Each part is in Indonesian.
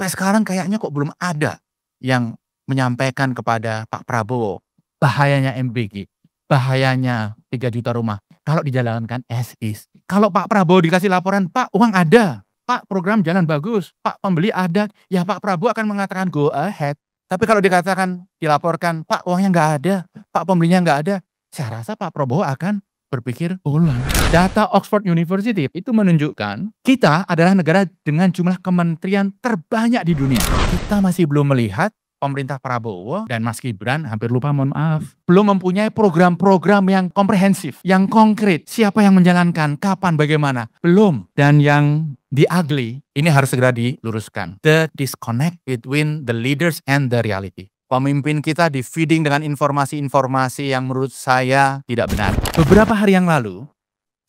Sampai sekarang kayaknya kok belum ada yang menyampaikan kepada Pak Prabowo, bahayanya MBG, bahayanya 3 juta rumah, kalau dijalankan as is. Kalau Pak Prabowo dikasih laporan, "Pak, uang ada, Pak, program jalan bagus, Pak, pembeli ada," ya Pak Prabowo akan mengatakan go ahead. Tapi kalau dikatakan, dilaporkan, "Pak, uangnya nggak ada, Pak, pembelinya nggak ada," saya rasa Pak Prabowo akan berpikir ulang. Data Oxford University itu menunjukkan kita adalah negara dengan jumlah kementerian terbanyak di dunia. Kita masih belum melihat pemerintah Prabowo dan Mas Gibran, hampir lupa, mohon maaf, belum mempunyai program-program yang komprehensif, yang konkret. Siapa yang menjalankan, kapan, bagaimana, belum. Dan yang the ugly, ini harus segera diluruskan. The disconnect between the leaders and the reality. Pemimpin kita di-feeding dengan informasi-informasi yang menurut saya tidak benar. Beberapa hari yang lalu,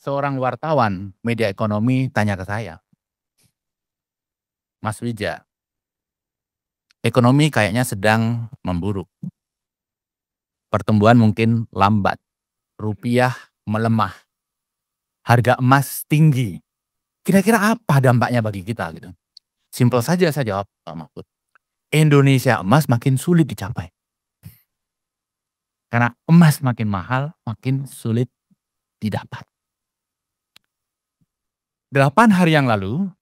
seorang wartawan media ekonomi tanya ke saya, "Mas Wija, ekonomi kayaknya sedang memburuk. Pertumbuhan mungkin lambat, rupiah melemah, harga emas tinggi. Kira-kira apa dampaknya bagi kita?" Gitu. Simpel saja saya jawab, Pak Mahfud. Indonesia emas makin sulit dicapai. Karena emas makin mahal, makin sulit didapat. 8 hari yang lalu,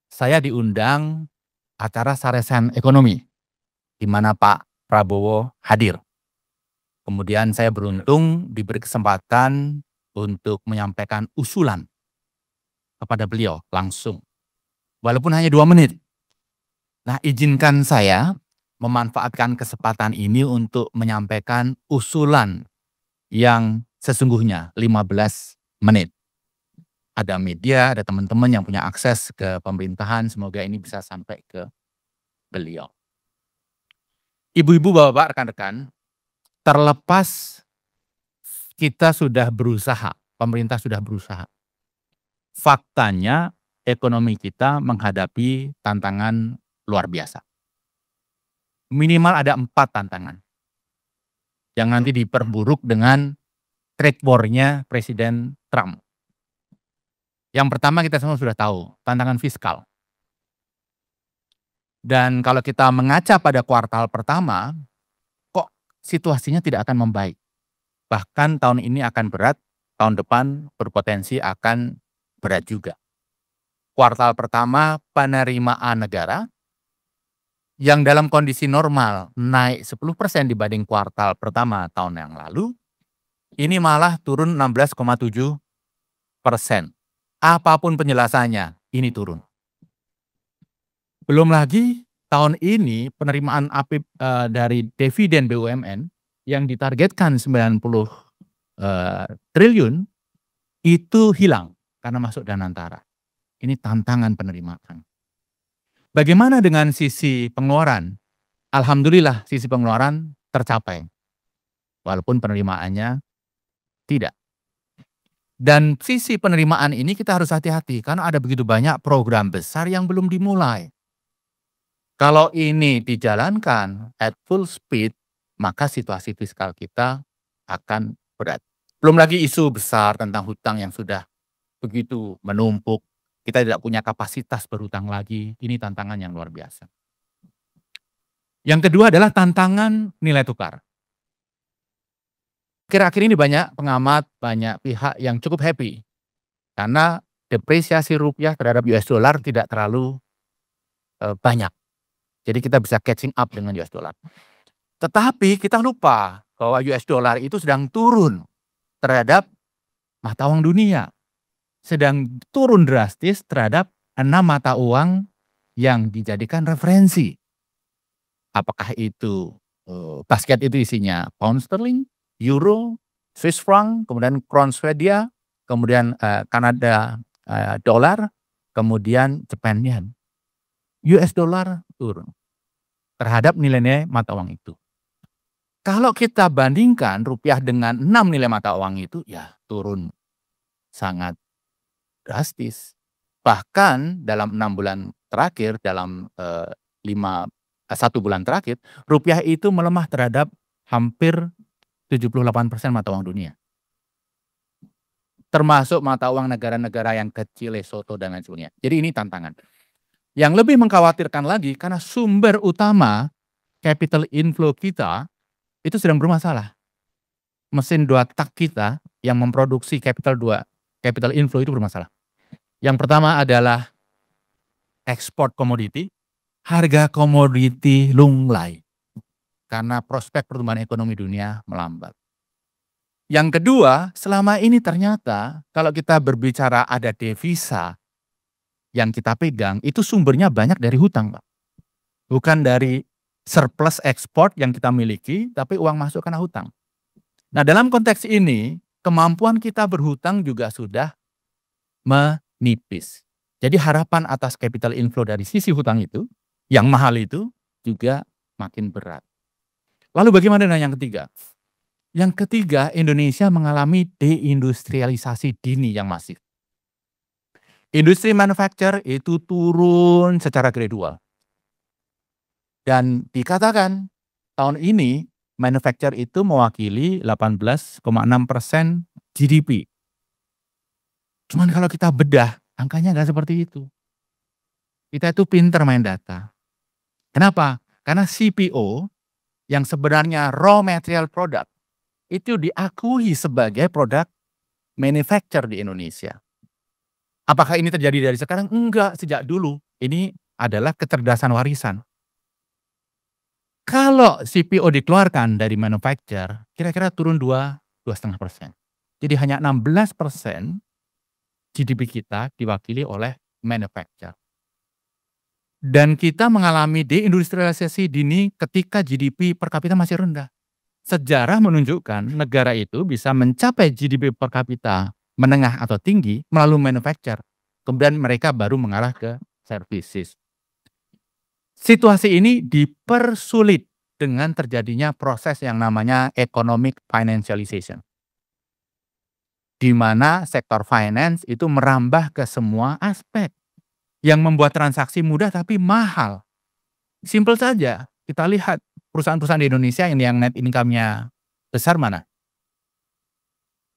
saya diundang acara Saresan Ekonomi, di mana Pak Prabowo hadir. Kemudian saya beruntung diberi kesempatan untuk menyampaikan usulan kepada beliau langsung. Walaupun hanya 2 menit. Nah, izinkan saya memanfaatkan kesempatan ini untuk menyampaikan usulan yang sesungguhnya 15 menit. Ada media, ada teman-teman yang punya akses ke pemerintahan, semoga ini bisa sampai ke beliau. Ibu-ibu, bapak-bapak, rekan-rekan, terlepas kita sudah berusaha, pemerintah sudah berusaha, faktanya ekonomi kita menghadapi tantangan luar biasa. Minimal ada 4 tantangan yang nanti diperburuk dengan trade war-nya Presiden Trump. Yang pertama kita semua sudah tahu, tantangan fiskal. Dan kalau kita mengaca pada kuartal pertama, kok situasinya tidak akan membaik. Bahkan tahun ini akan berat, tahun depan berpotensi akan berat juga. Kuartal pertama penerimaan negara yang dalam kondisi normal naik 10% dibanding kuartal pertama tahun yang lalu, ini malah turun 16,7%. Apapun penjelasannya, ini turun. Belum lagi tahun ini penerimaan dari dividen BUMN yang ditargetkan 90 triliun itu hilang karena masuk Danantara. Ini tantangan penerimaan. Bagaimana dengan sisi pengeluaran? Alhamdulillah sisi pengeluaran tercapai. Walaupun penerimaannya tidak. Dan sisi penerimaan ini kita harus hati-hati karena ada begitu banyak program besar yang belum dimulai. Kalau ini dijalankan at full speed, maka situasi fiskal kita akan berat. Belum lagi isu besar tentang hutang yang sudah begitu menumpuk. Kita tidak punya kapasitas berhutang lagi. Ini tantangan yang luar biasa. Yang kedua adalah tantangan nilai tukar. Akhir-akhir ini banyak pengamat, banyak pihak yang cukup happy. Karena depresiasi rupiah terhadap US dollar tidak terlalu banyak. Jadi kita bisa catching up dengan US dollar. Tetapi kita lupa bahwa US dollar itu sedang turun terhadap mata uang dunia. Sedang turun drastis terhadap 6 mata uang yang dijadikan referensi. Apakah itu basket itu isinya pound sterling, euro, Swiss franc, kemudian crown Swedia, kemudian Kanada dollar, kemudian Japan yen. US dollar turun terhadap nilai-nilai mata uang itu. Kalau kita bandingkan rupiah dengan 6 nilai mata uang itu, ya turun sangat drastis. Bahkan dalam 6 bulan terakhir, dalam 1 bulan terakhir, rupiah itu melemah terhadap hampir 78% mata uang dunia. Termasuk mata uang negara-negara yang kecil, Lesotho dan lain sebagainya. Jadi ini tantangan. Yang lebih mengkhawatirkan lagi karena sumber utama capital inflow kita itu sedang bermasalah. Mesin 2 tak kita yang memproduksi capital inflow itu bermasalah. Yang pertama adalah ekspor komoditi, harga komoditi lunglai karena prospek pertumbuhan ekonomi dunia melambat. Yang kedua, selama ini ternyata kalau kita berbicara ada devisa yang kita pegang, itu sumbernya banyak dari hutang, Pak. Bukan dari surplus ekspor yang kita miliki, tapi uang masuk karena hutang. Nah, dalam konteks ini, kemampuan kita berhutang juga sudah menipis. Jadi harapan atas capital inflow dari sisi hutang itu, yang mahal itu, juga makin berat. Lalu bagaimana dengan yang ketiga? Yang ketiga, Indonesia mengalami deindustrialisasi dini yang masif. Industri manufaktur itu turun secara gradual. Dan dikatakan tahun ini manufaktur itu mewakili 18,6% GDP. Cuman kalau kita bedah, angkanya nggak seperti itu. Kita itu pinter main data. Kenapa? Karena CPO yang sebenarnya raw material product itu diakui sebagai produk manufacture di Indonesia. Apakah ini terjadi dari sekarang? Enggak, sejak dulu. Ini adalah kecerdasan warisan. Kalau CPO dikeluarkan dari manufacture, kira-kira turun 2,5%. Jadi hanya 16% GDP kita diwakili oleh manufacture. Dan kita mengalami deindustrialisasi dini ketika GDP per kapita masih rendah. Sejarah menunjukkan negara itu bisa mencapai GDP per kapita menengah atau tinggi melalui manufacture. Kemudian mereka baru mengarah ke services. Situasi ini dipersulit dengan terjadinya proses yang namanya economic financialization. Di mana sektor finance itu merambah ke semua aspek yang membuat transaksi mudah tapi mahal. Simple saja, kita lihat perusahaan-perusahaan di Indonesia yang net income-nya besar mana?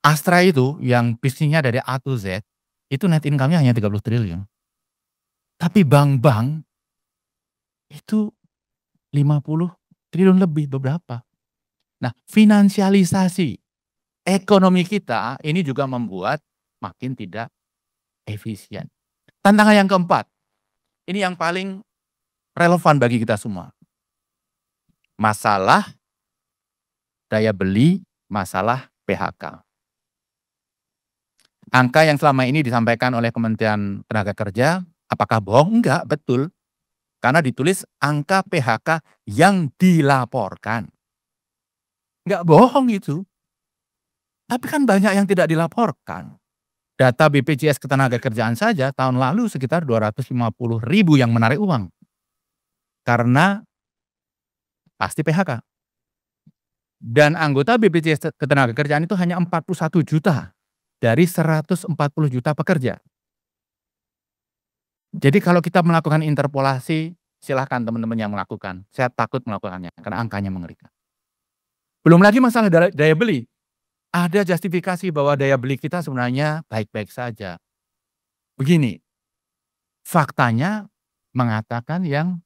Astra itu yang bisnisnya dari A to Z, itu net income-nya hanya 30 triliun. Tapi bank-bank itu 50 triliun lebih beberapa. Nah, finansialisasi ekonomi kita ini juga membuat makin tidak efisien. Tantangan yang keempat, ini yang paling relevan bagi kita semua. Masalah daya beli, masalah PHK. Angka yang selama ini disampaikan oleh Kementerian Tenaga Kerja, apakah bohong? Enggak, betul. Karena ditulis angka PHK yang dilaporkan. Enggak bohong itu. Tapi kan banyak yang tidak dilaporkan. Data BPJS Ketenagakerjaan saja tahun lalu sekitar 250.000 yang menarik uang. Karena pasti PHK. Dan anggota BPJS Ketenagakerjaan itu hanya 41 juta dari 140 juta pekerja. Jadi kalau kita melakukan interpolasi, silahkan teman-teman yang melakukan. Saya takut melakukannya karena angkanya mengerikan. Belum lagi masalah daya beli. Ada justifikasi bahwa daya beli kita sebenarnya baik-baik saja. Begini, faktanya mengatakan yang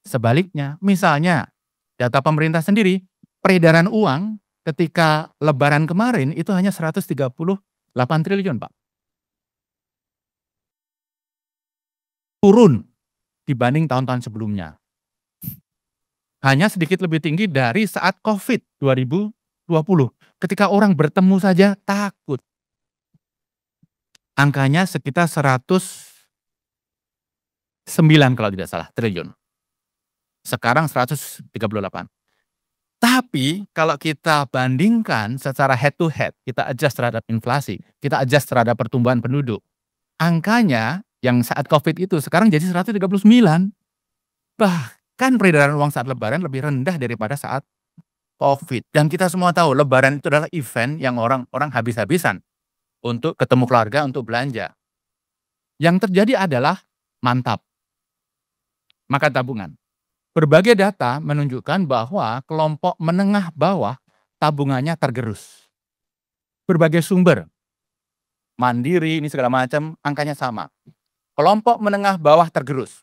sebaliknya. Misalnya, data pemerintah sendiri, peredaran uang ketika Lebaran kemarin itu hanya 138 triliun, Pak. Turun dibanding tahun-tahun sebelumnya. Hanya sedikit lebih tinggi dari saat COVID 2020. Ketika orang bertemu saja takut. Angkanya sekitar 109 kalau tidak salah triliun. Sekarang 138. Tapi kalau kita bandingkan secara head to head, kita adjust terhadap inflasi, kita adjust terhadap pertumbuhan penduduk. Angkanya yang saat COVID itu sekarang jadi 139. Bahkan peredaran uang saat Lebaran lebih rendah daripada saat COVID. Dan kita semua tahu Lebaran itu adalah event yang orang habis-habisan untuk ketemu keluarga, untuk belanja. Yang terjadi adalah mantap. Makan tabungan. Berbagai data menunjukkan bahwa kelompok menengah bawah tabungannya tergerus. Berbagai sumber, Mandiri, ini segala macam, angkanya sama. Kelompok menengah bawah tergerus.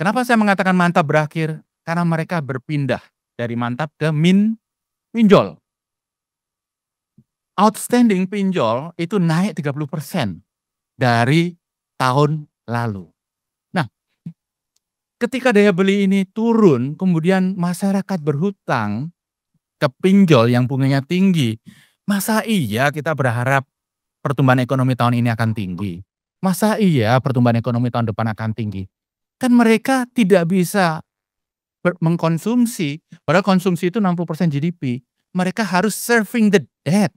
Kenapa saya mengatakan mantap berakhir? Karena mereka berpindah dari mantap ke pinjol. Outstanding pinjol itu naik 30% dari tahun lalu. Nah, ketika daya beli ini turun, kemudian masyarakat berhutang ke pinjol yang bunganya tinggi, masa iya kita berharap pertumbuhan ekonomi tahun ini akan tinggi? Masa iya pertumbuhan ekonomi tahun depan akan tinggi? Kan mereka tidak bisa mengkonsumsi, padahal konsumsi itu 60% GDP. Mereka harus serving the debt.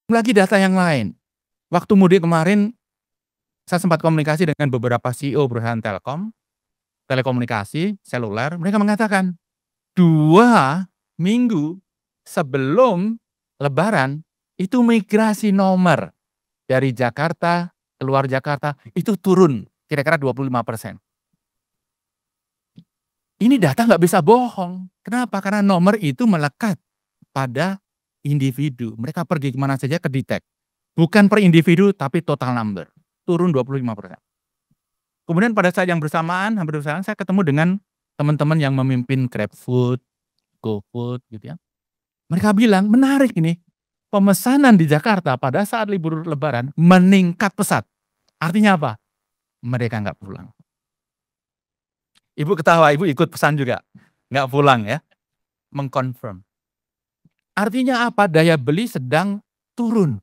Lagi data yang lain. Waktu mudik kemarin, saya sempat komunikasi dengan beberapa CEO perusahaan telekomunikasi, seluler. Mereka mengatakan, 2 minggu sebelum Lebaran, itu migrasi nomor dari Jakarta, keluar Jakarta, itu turun kira-kira 25%. Ini data nggak bisa bohong. Kenapa? Karena nomor itu melekat pada individu. Mereka pergi kemana saja kedetek. Bukan per individu, tapi total number. Turun 25%. Kemudian pada saat yang bersamaan, hampir bersamaan, saya ketemu dengan teman-teman yang memimpin GrabFood, GoFood gitu ya. Mereka bilang, menarik ini, pemesanan di Jakarta pada saat libur Lebaran meningkat pesat. Artinya apa? Mereka nggak pulang. Ibu ketawa, ibu ikut pesan juga. Nggak pulang ya. Mengkonfirm. Artinya apa? Daya beli sedang turun.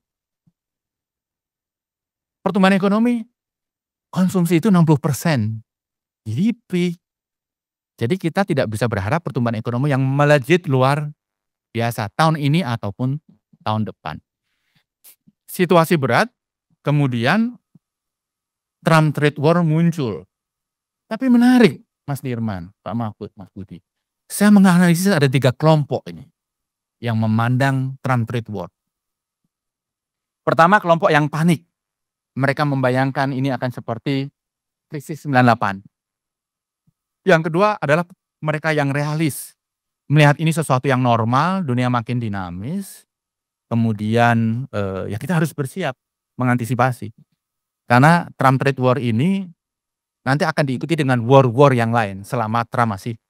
Pertumbuhan ekonomi, konsumsi itu 60% GDP. Jadi kita tidak bisa berharap pertumbuhan ekonomi yang melejit luar biasa tahun ini ataupun tahun depan. Situasi berat, kemudian Trump trade war muncul. Tapi menarik, Mas Dirman, Pak Mahfud, Mas Budi. Saya menganalisis ada 3 kelompok ini yang memandang Trump trade war. Pertama, kelompok yang panik. Mereka membayangkan ini akan seperti krisis 98. Yang kedua adalah mereka yang realis. Melihat ini sesuatu yang normal, dunia makin dinamis. Kemudian ya kita harus bersiap mengantisipasi. Karena Trump trade war ini nanti akan diikuti dengan war-war yang lain selama Trump masih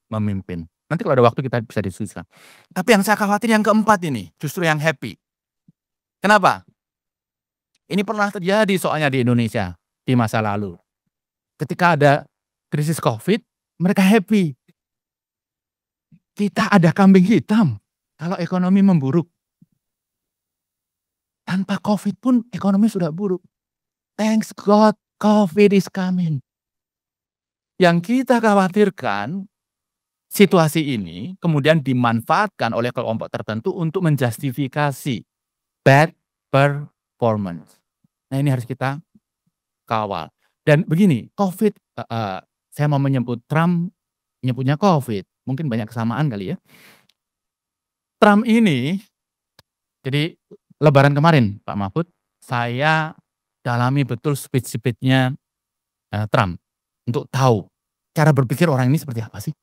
memimpin. Nanti kalau ada waktu kita bisa diskusikan. Tapi yang saya khawatir yang keempat ini, justru yang happy. Kenapa? Ini pernah terjadi soalnya di Indonesia di masa lalu. Ketika ada krisis COVID, mereka happy. Kita ada kambing hitam kalau ekonomi memburuk. Tanpa COVID pun ekonomi sudah buruk. Thanks God, COVID is coming. Yang kita khawatirkan, situasi ini kemudian dimanfaatkan oleh kelompok tertentu untuk menjustifikasi bad performance. Nah ini harus kita kawal. Dan begini, COVID, saya mau menyebut Trump, menyebutnya COVID. Mungkin banyak kesamaan kali ya. Trump ini, jadi Lebaran kemarin Pak Mahfud, saya dalami betul speech-nya Trump. Untuk tahu cara berpikir orang ini seperti apa sih.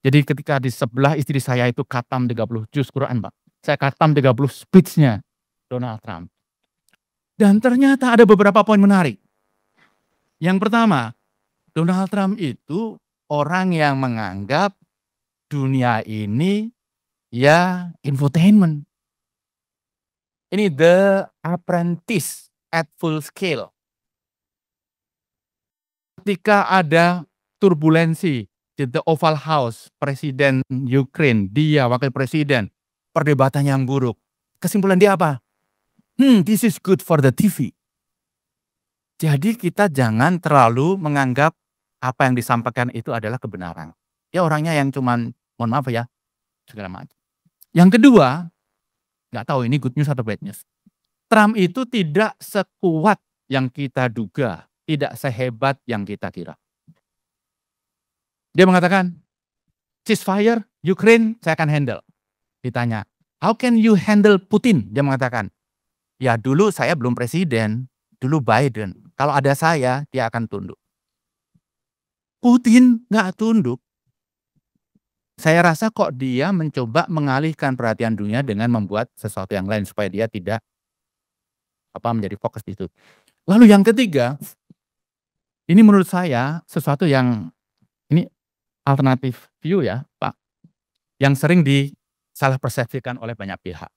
Jadi ketika di sebelah istri saya itu khatam 30 juz Quran Pak. Saya khatam 30 speech-nya Donald Trump. Dan ternyata ada beberapa poin menarik. Yang pertama, Donald Trump itu orang yang menganggap dunia ini ya infotainment. Ini The Apprentice at full scale. Ketika ada turbulensi di The Oval House, Presiden Ukraine, dia wakil presiden, perdebatan yang buruk. Kesimpulan dia apa? This is good for the TV. Jadi kita jangan terlalu menganggap apa yang disampaikan itu adalah kebenaran. Ya orangnya yang cuman, mohon maaf ya, segala macam. Yang kedua, nggak tahu ini good news atau bad news. Trump itu tidak sekuat yang kita duga, tidak sehebat yang kita kira. Dia mengatakan, ceasefire, Ukraine, saya akan handle. Ditanya, how can you handle Putin? Dia mengatakan, ya dulu saya belum presiden, dulu Biden. Kalau ada saya, dia akan tunduk. Putin nggak tunduk. Saya rasa kok dia mencoba mengalihkan perhatian dunia dengan membuat sesuatu yang lain supaya dia tidak menjadi fokus di situ. Lalu yang ketiga, Ini menurut saya sesuatu yang ini alternatif view ya, Pak, yang sering disalah persepsikan oleh banyak pihak.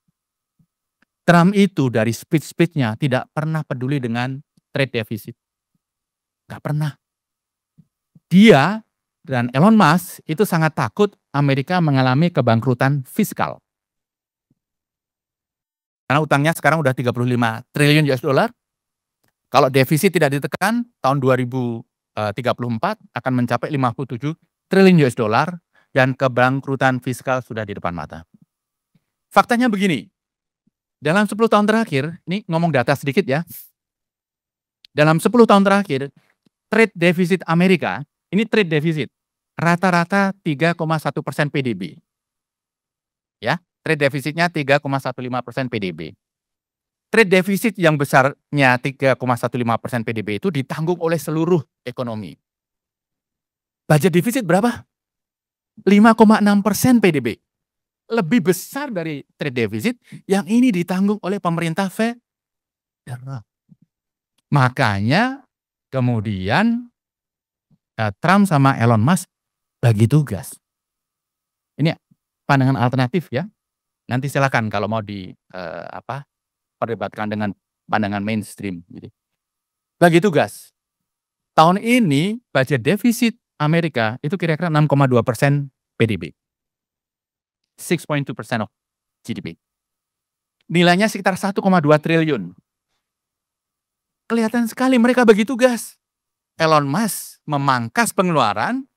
Trump itu dari speech-nya tidak pernah peduli dengan trade deficit. Nggak pernah. Dia dan Elon Musk itu sangat takut Amerika mengalami kebangkrutan fiskal. Karena utangnya sekarang udah 35 triliun US dollar. Kalau defisit tidak ditekan, tahun 2034 akan mencapai 57 triliun US dollar dan kebangkrutan fiskal sudah di depan mata. Faktanya begini, dalam 10 tahun terakhir, ini ngomong data sedikit ya. Dalam 10 tahun terakhir, trade defisit Amerika, ini trade defisit, rata-rata 3,1% PDB. Ya, trade defisitnya 3,15% PDB. Trade defisit yang besarnya 3,15% PDB itu ditanggung oleh seluruh ekonomi. Budget defisit berapa? 5,6% PDB. Lebih besar dari trade defisit yang ini ditanggung oleh pemerintah federal. Makanya kemudian Trump sama Elon Musk bagi tugas. Ini pandangan alternatif ya. Nanti silakan kalau mau perdebatkan dengan pandangan mainstream. Gitu. Bagi tugas. Tahun ini budget defisit Amerika itu kira-kira 6,2% PDB. 6.2% of GDP. Nilainya sekitar 1,2 triliun. Kelihatan sekali mereka bagi tugas. Elon Musk memangkas pengeluaran,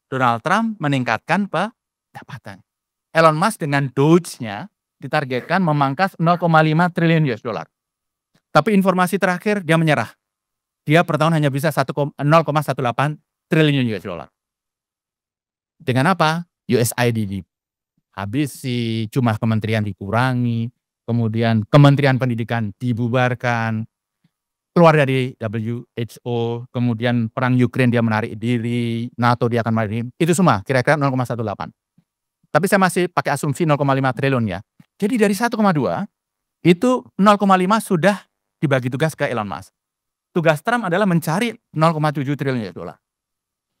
Donald Trump meningkatkan pendapatan. Elon Musk dengan Doge-nya ditargetkan memangkas 0,5 triliun US dollar. Tapi informasi terakhir dia menyerah. Dia per tahun hanya bisa 0,18 triliun US dollar. Dengan apa? USAID dihabisi, jumlah kementerian dikurangi, kemudian kementerian pendidikan dibubarkan, keluar dari WHO, kemudian perang Ukraine dia menarik diri, NATO dia akan menarik diri, itu semua kira-kira 0,18. Tapi saya masih pakai asumsi 0,5 triliun ya. Jadi dari 1,2 itu 0,5 sudah dibagi tugas ke Elon Musk. Tugas Trump adalah mencari 0,7 triliun US dollar.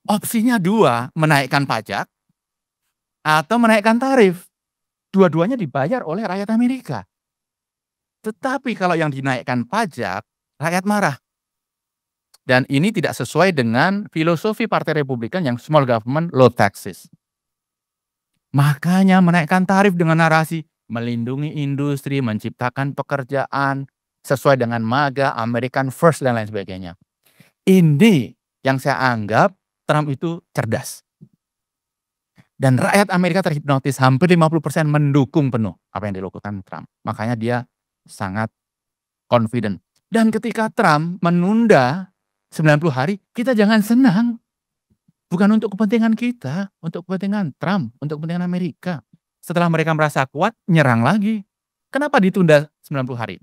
Opsinya dua, menaikkan pajak atau menaikkan tarif. Dua-duanya dibayar oleh rakyat Amerika. Tetapi kalau yang dinaikkan pajak, rakyat marah. Dan ini tidak sesuai dengan filosofi Partai Republikan yang small government, low taxes. Makanya menaikkan tarif dengan narasi melindungi industri, menciptakan pekerjaan, sesuai dengan MAGA, American First, dan lain sebagainya. Ini yang saya anggap Trump itu cerdas. Dan rakyat Amerika terhipnotis, hampir 50% mendukung penuh apa yang dilakukan Trump. Makanya dia sangat confident. Dan ketika Trump menunda 90 hari, kita jangan senang. Bukan untuk kepentingan kita, untuk kepentingan Trump, untuk kepentingan Amerika. Setelah mereka merasa kuat, nyerang lagi. Kenapa ditunda 90 hari?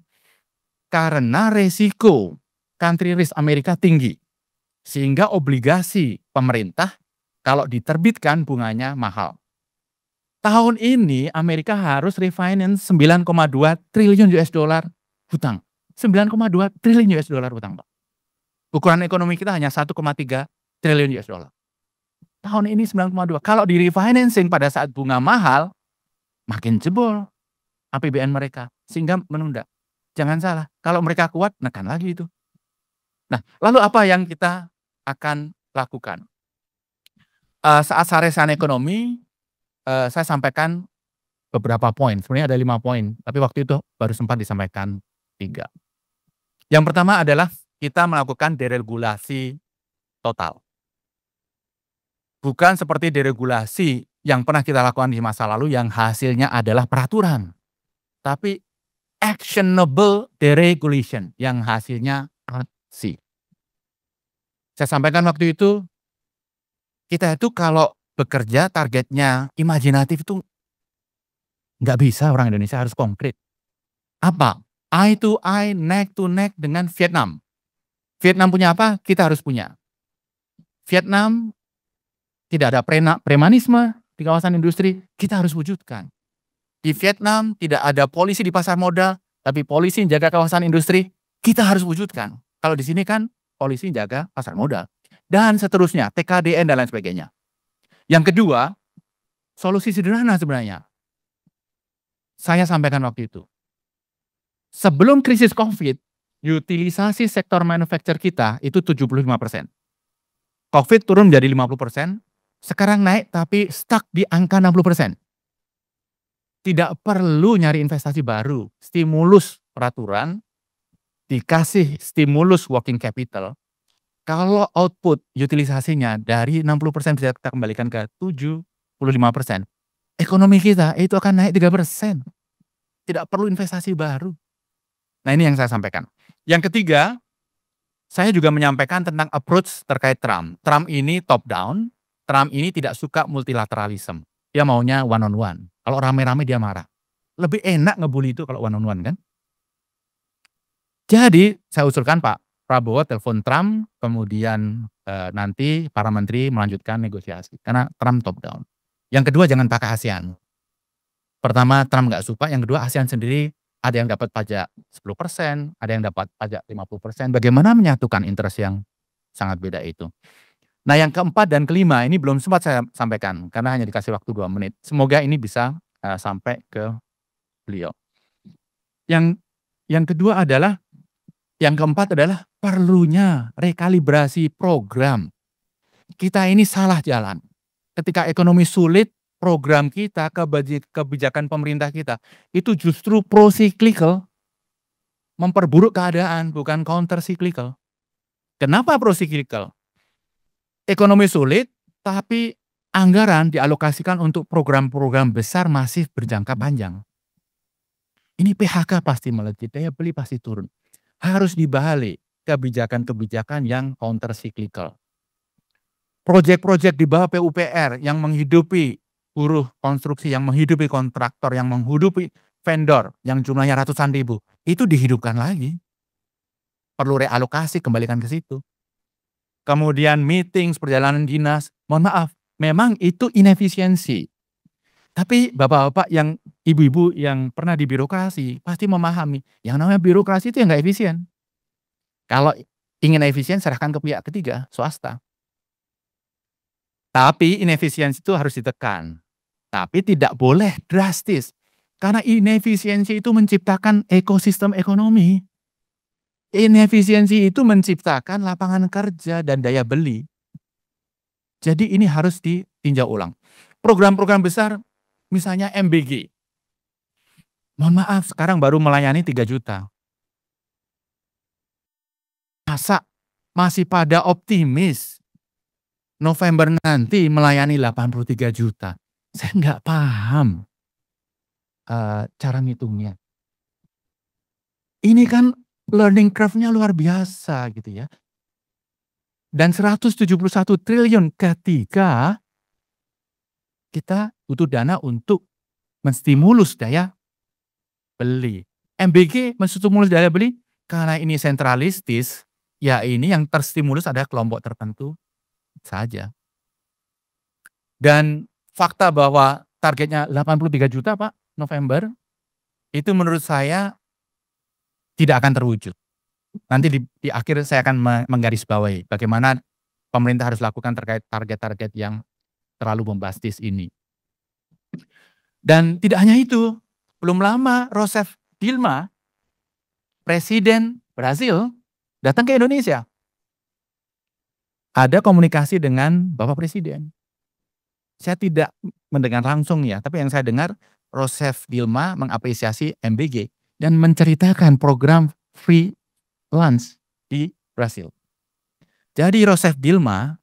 Karena resiko country risk Amerika tinggi. Sehingga obligasi pemerintah kalau diterbitkan bunganya mahal. Tahun ini Amerika harus refinance 9,2 triliun US dollar hutang. 9,2 triliun US dollar hutang, Pak. Ukuran ekonomi kita hanya 1,3 triliun US dollar. Tahun ini 9,2. Kalau di refinancing pada saat bunga mahal, makin jebol APBN mereka. Sehingga menunda. Jangan salah, kalau mereka kuat, nekan lagi itu. Nah, lalu apa yang kita akan lakukan? Saat saresan ekonomi, saya sampaikan beberapa poin. Sebenarnya ada 5 poin, tapi waktu itu baru sempat disampaikan 3. Yang pertama adalah kita melakukan deregulasi total. Bukan seperti deregulasi yang pernah kita lakukan di masa lalu yang hasilnya adalah peraturan. Tapi actionable deregulation yang hasilnya aksi. Saya sampaikan waktu itu, kita itu kalau bekerja targetnya imajinatif itu nggak bisa, orang Indonesia harus konkret. Apa? Eye to eye, neck to neck dengan Vietnam. Vietnam punya apa? Kita harus punya. Vietnam tidak ada premanisme di kawasan industri, kita harus wujudkan. Di Vietnam tidak ada polisi di pasar modal, tapi polisi yang jaga kawasan industri, kita harus wujudkan. Kalau di sini kan polisi jaga pasar modal. Dan seterusnya, TKDN dan lain sebagainya. Yang kedua, solusi sederhana sebenarnya. Saya sampaikan waktu itu. Sebelum krisis COVID, utilisasi sektor manufaktur kita itu 75%. COVID turun menjadi 50%, sekarang naik tapi stuck di angka 60%. Tidak perlu nyari investasi baru, stimulus peraturan, dikasih stimulus working capital. Kalau output utilisasinya dari 60% bisa kita kembalikan ke 75%, ekonomi kita itu akan naik 3%. Tidak perlu investasi baru. Nah, ini yang saya sampaikan. Yang ketiga, saya juga menyampaikan tentang approach terkait Trump. Trump ini top down, Trump ini tidak suka multilateralism. Dia maunya one on one. Kalau rame-rame dia marah. Lebih enak ngebully itu kalau one on one kan. Jadi saya usulkan Pak Prabowo telepon Trump, kemudian nanti para menteri melanjutkan negosiasi. Karena Trump top down. Yang kedua jangan pakai ASEAN. Pertama Trump nggak suka, yang kedua ASEAN sendiri ada yang dapat pajak 10%, ada yang dapat pajak 50%. Bagaimana menyatukan interest yang sangat beda itu. Nah yang keempat dan kelima ini belum sempat saya sampaikan karena hanya dikasih waktu 2 menit. Semoga ini bisa sampai ke beliau. Yang kedua adalah, yang keempat adalah perlunya rekalibrasi program. Kita ini salah jalan. Ketika ekonomi sulit, program kita, kebijakan pemerintah kita itu justru pro-cyclical, memperburuk keadaan, bukan counter-cyclical. Kenapa pro-cyclical? Ekonomi sulit, tapi anggaran dialokasikan untuk program-program besar masif berjangka panjang. Ini PHK pasti melejit, daya beli pasti turun. Harus dibalik kebijakan-kebijakan yang counter-cyclical. Proyek-proyek di bawah PUPR yang menghidupi buruh konstruksi, yang menghidupi kontraktor, yang menghidupi vendor, yang jumlahnya ratusan ribu, itu dihidupkan lagi. Perlu realokasi, kembalikan ke situ. Kemudian meeting, perjalanan dinas, mohon maaf, memang itu inefisiensi. Tapi bapak-bapak yang ibu-ibu yang pernah di birokrasi pasti memahami, yang namanya birokrasi itu yang nggak efisien. Kalau ingin efisien serahkan ke pihak ketiga, swasta. Tapi inefisiensi itu harus ditekan. Tapi tidak boleh drastis. Karena inefisiensi itu menciptakan ekosistem ekonomi. Inefisiensi itu menciptakan lapangan kerja dan daya beli. Jadi ini harus ditinjau ulang. Program-program besar, misalnya MBG. Mohon maaf, sekarang baru melayani 3 juta. Masa masih pada optimis November nanti melayani 83 juta. Saya nggak paham cara ngitungnya. Ini kan learning curve-nya luar biasa gitu ya. Dan 171 triliun ketika kita butuh dana untuk menstimulus daya beli. MBG menstimulus daya beli karena ini sentralistis, ya ini yang terstimulus ada kelompok tertentu saja. Dan fakta bahwa targetnya 83 juta Pak November, itu menurut saya tidak akan terwujud. Nanti di akhir saya akan menggarisbawahi bagaimana pemerintah harus lakukan terkait target-target yang terlalu bombastis ini. Dan tidak hanya itu, belum lama Rousseff Dilma, Presiden Brasil, datang ke Indonesia. Ada komunikasi dengan Bapak Presiden. Saya tidak mendengar langsung ya, tapi yang saya dengar Rousseff Dilma mengapresiasi MBG dan menceritakan program free lunch di Brasil. Jadi Rousseff Dilma,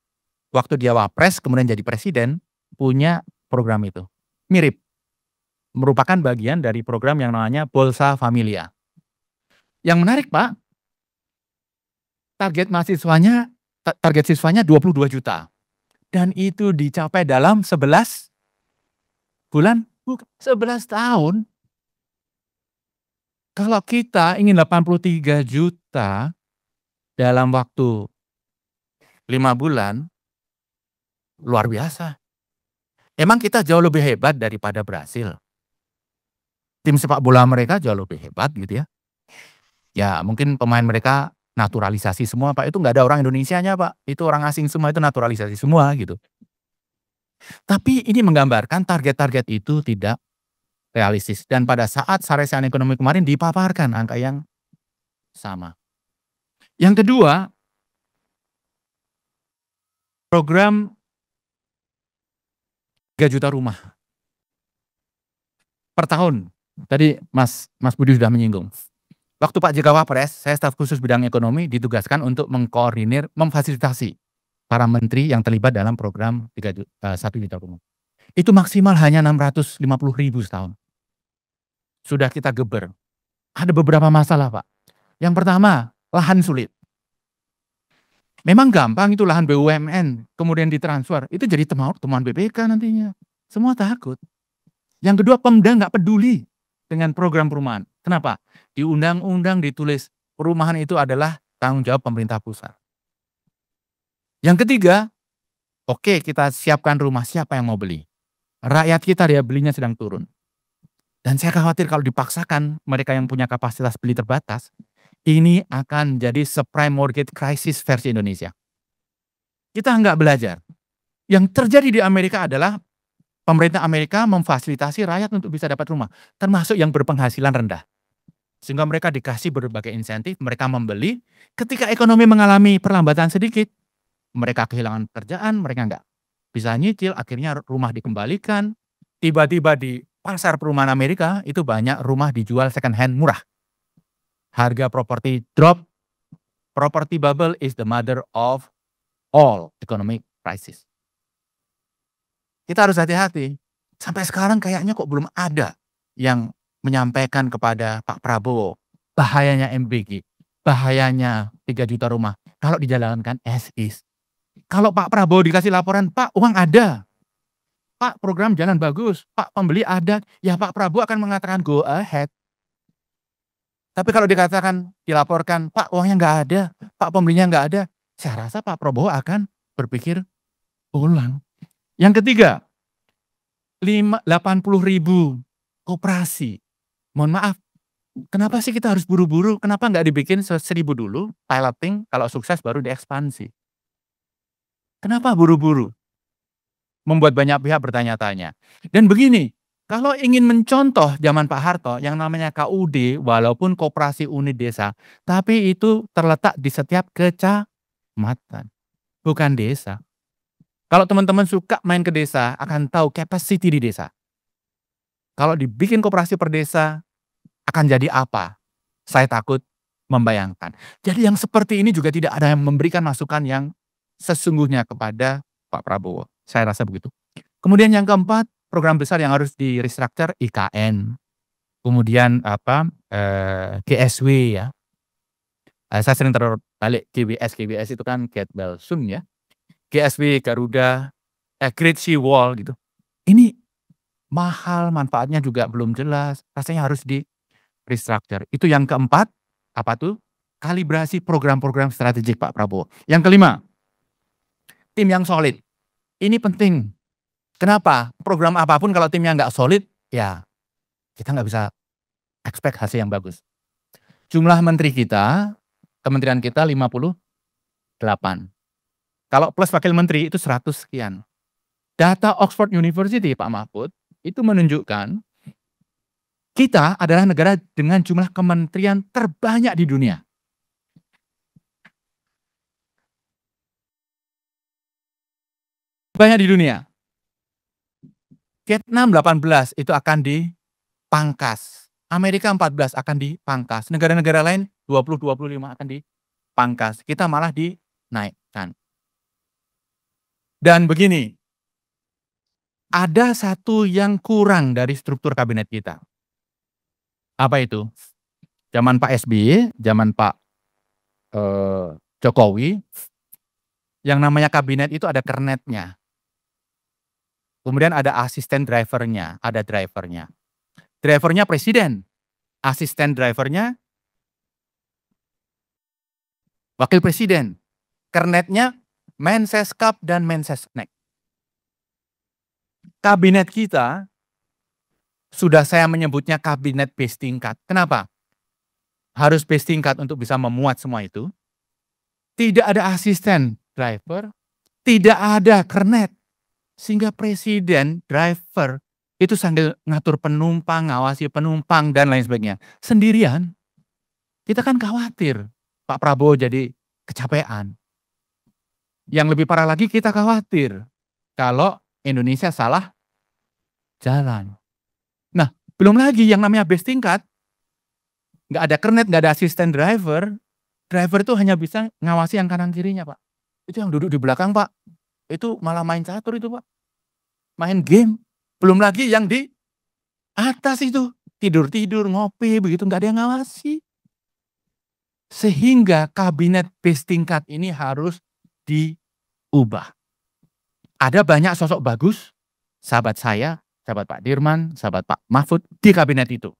waktu dia wapres kemudian jadi presiden, punya program itu. Mirip. Merupakan bagian dari program yang namanya Bolsa Familia. Yang menarik Pak, target siswanya 22 juta. Dan itu dicapai dalam 11 bulan, 11 tahun. Kalau kita ingin 83 juta dalam waktu 5 bulan, luar biasa. Emang kita jauh lebih hebat daripada Brasil. Tim sepak bola mereka jauh lebih hebat gitu ya. Ya mungkin pemain mereka naturalisasi semua Pak, itu nggak ada orang Indonesianya Pak, itu orang asing semua, itu naturalisasi semua gitu. Tapi ini menggambarkan target-target itu tidak realistis dan pada saat saresan ekonomi kemarin dipaparkan angka yang sama. Yang kedua, program 3 juta rumah per tahun. Tadi Mas Budi sudah menyinggung. Waktu Pak JK Wapres, saya staf khusus bidang ekonomi ditugaskan untuk mengkoordinir, memfasilitasi para menteri yang terlibat dalam program 1 juta rumah. Itu maksimal hanya 650.000 setahun. Sudah kita geber. Ada beberapa masalah Pak. Yang pertama, lahan sulit. Memang gampang itu lahan BUMN, kemudian ditransfer, itu jadi temuan BPK nantinya. Semua takut. Yang kedua, Pemda nggak peduli dengan program perumahan. Kenapa? Di undang-undang ditulis perumahan itu adalah tanggung jawab pemerintah pusat. Yang ketiga, oke kita siapkan rumah, siapa yang mau beli? Rakyat kita dia belinya sedang turun. Dan saya khawatir kalau dipaksakan mereka yang punya kapasitas beli terbatas, ini akan jadi subprime mortgage crisis versi Indonesia. Kita nggak belajar. Yang terjadi di Amerika adalah pemerintah Amerika memfasilitasi rakyat untuk bisa dapat rumah, termasuk yang berpenghasilan rendah. Sehingga mereka dikasih berbagai insentif, mereka membeli. Ketika ekonomi mengalami perlambatan sedikit, mereka kehilangan pekerjaan, mereka nggak bisa nyicil, akhirnya rumah dikembalikan. Tiba-tiba di pasar perumahan Amerika itu banyak rumah dijual second hand murah. Harga properti drop, property bubble is the mother of all economic crisis. Kita harus hati-hati. Sampai sekarang kayaknya kok belum ada yang menyampaikan kepada Pak Prabowo bahayanya MBG, bahayanya 3 juta rumah kalau dijalankan as is. Kalau Pak Prabowo dikasih laporan, Pak uang ada, Pak program jalan bagus, Pak pembeli ada, ya Pak Prabowo akan mengatakan go ahead. Tapi kalau dikatakan, dilaporkan, Pak uangnya nggak ada, Pak pembelinya nggak ada, saya rasa Pak Prabowo akan berpikir ulang. Yang ketiga, 80.000 koperasi. Mohon maaf, kenapa sih kita harus buru-buru? Kenapa nggak dibikin 1.000 dulu, piloting, kalau sukses baru diekspansi? Kenapa buru-buru? Membuat banyak pihak bertanya-tanya. Dan begini, kalau ingin mencontoh zaman Pak Harto, yang namanya KUD, walaupun koperasi unit desa, tapi itu terletak di setiap kecamatan, bukan desa. Kalau teman-teman suka main ke desa, akan tahu capacity di desa. Kalau dibikin koperasi per desa, akan jadi apa? Saya takut membayangkan. Jadi yang seperti ini juga tidak ada yang memberikan masukan yang sesungguhnya kepada Pak Prabowo. Saya rasa begitu. Kemudian yang keempat, program besar yang harus di restructure IKN. Kemudian GSW ya. Saya sering terbalik GBS itu kan Get Well Soon ya. GSW Garuda, Great Sea Wall gitu. Ini mahal, manfaatnya juga belum jelas. Rasanya harus di restructure. Itu yang keempat, apa tuh? Kalibrasi program-program strategik Pak Prabowo. Yang kelima, tim yang solid. Ini penting. Kenapa? Program apapun kalau timnya nggak solid, ya kita nggak bisa expect hasil yang bagus. Jumlah menteri kita, kementerian kita 58. Kalau plus wakil menteri itu 100 sekian. Data Oxford University, Pak Mahfud, itu menunjukkan kita adalah negara dengan jumlah kementerian terbanyak di dunia. Banyak di dunia. Vietnam 18 itu akan dipangkas. Amerika 14 akan dipangkas. Negara-negara lain 20-25 akan dipangkas. Kita malah dinaikkan. Dan begini, ada satu yang kurang dari struktur kabinet kita. Apa itu? Zaman Pak SBY, zaman Pak Jokowi, yang namanya kabinet itu ada kernetnya. Kemudian ada asisten drivernya, ada drivernya. Drivernya presiden, asisten drivernya wakil presiden. Kernetnya Mensescap dan Mensesnek. Kabinet kita, sudah saya menyebutnya kabinet base tingkat. Kenapa? Harus base tingkat untuk bisa memuat semua itu. tidak ada asisten driver, tidak ada kernet. Sehingga presiden, driver, itu sambil ngatur penumpang, ngawasi penumpang, dan lain sebagainya. Sendirian. Kita kan khawatir Pak Prabowo jadi kecapean. Yang lebih parah lagi kita khawatir kalau Indonesia salah jalan. Nah, belum lagi yang namanya bus tingkat, nggak ada kernet, nggak ada asisten driver. Driver itu hanya bisa ngawasi yang kanan kirinya, Pak. Itu yang duduk di belakang, Pak. Itu malah main catur itu, Pak. Main game. Belum lagi yang di atas itu. Tidur-tidur, ngopi, begitu. Nggak ada yang ngawasi. Sehingga kabinet bus tingkat ini harus diubah. Ada banyak sosok bagus, sahabat saya, sahabat Pak Dirman, sahabat Pak Mahfud, di kabinet itu.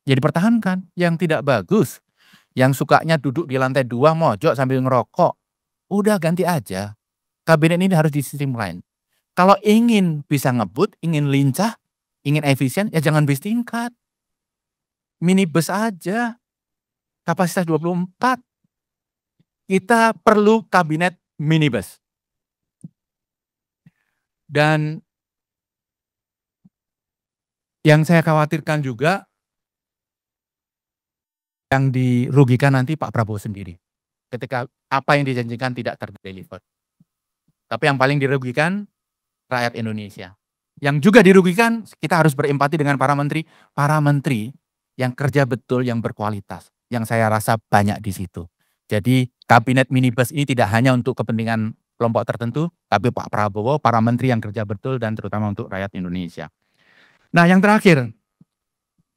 Jadi pertahankan. Yang tidak bagus, yang sukanya duduk di lantai 2 mojok sambil ngerokok, udah ganti aja. Kabinet ini harus di-streamline. Kalau ingin bisa ngebut, ingin lincah, ingin efisien, ya jangan bis tingkat. Minibus aja. Kapasitas 24. Kita perlu kabinet minibus. Dan yang saya khawatirkan juga, yang dirugikan nanti Pak Prabowo sendiri. Ketika apa yang dijanjikan tidak terdeliver. Tapi yang paling dirugikan rakyat Indonesia. Yang juga dirugikan, kita harus berempati dengan para menteri. Para menteri yang kerja betul, yang berkualitas. Yang saya rasa banyak di situ. Jadi kabinet minibus ini tidak hanya untuk kepentingan kelompok tertentu, tapi Pak Prabowo, para menteri yang kerja betul dan terutama untuk rakyat Indonesia. Nah, yang terakhir,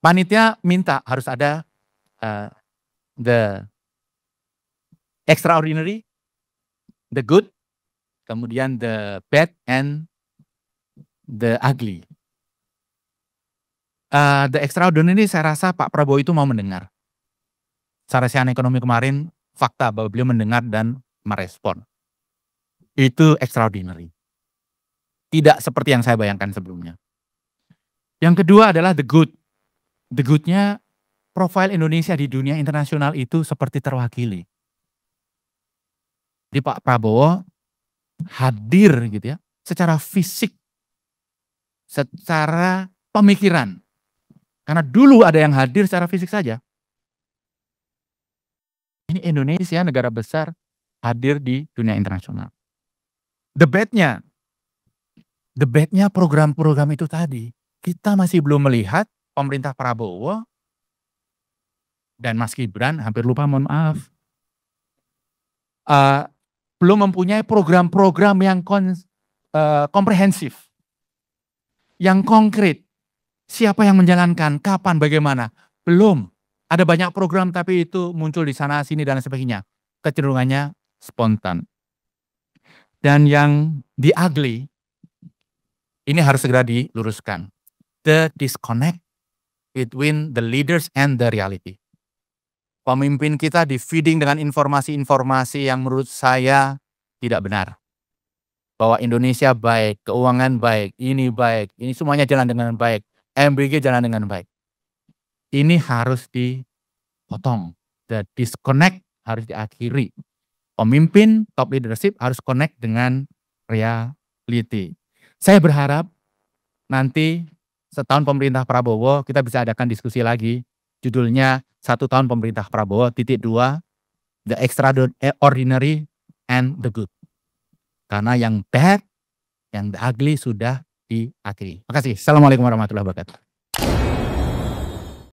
panitia minta harus ada the extraordinary, the good, kemudian the bad, and the ugly. The extraordinary saya rasa Pak Prabowo itu mau mendengar. Saresian ekonomi kemarin, fakta bahwa beliau mendengar dan merespon. Itu extraordinary. Tidak seperti yang saya bayangkan sebelumnya. Yang kedua adalah the good. The good-nya, profil Indonesia di dunia internasional itu seperti terwakili. Jadi Pak Prabowo hadir gitu ya, secara fisik, secara pemikiran. Karena dulu ada yang hadir secara fisik saja. Ini Indonesia, negara besar, hadir di dunia internasional. The bad-nya program-program itu tadi. Kita masih belum melihat pemerintah Prabowo dan Mas Gibran, hampir lupa, mohon maaf. Belum mempunyai program-program yang komprehensif. Yang konkret. Siapa yang menjalankan, kapan, bagaimana. Belum. Ada banyak program tapi itu muncul di sana, sini, dan sebagainya. Kecenderungannya spontan. Dan yang the ugly, ini harus segera diluruskan. The disconnect between the leaders and the reality. Pemimpin kita di-feeding dengan informasi-informasi yang menurut saya tidak benar. Bahwa Indonesia baik, keuangan baik, ini semuanya jalan dengan baik. MBG jalan dengan baik. Ini harus dipotong. The disconnect harus diakhiri. Pemimpin, top leadership harus connect dengan reality. Saya berharap nanti setahun pemerintah Prabowo kita bisa adakan diskusi lagi. Judulnya 1 tahun pemerintah Prabowo, _2, the extraordinary and the good. Karena yang bad, yang the ugly sudah diakhiri. Terima kasih. Assalamualaikum warahmatullahi wabarakatuh.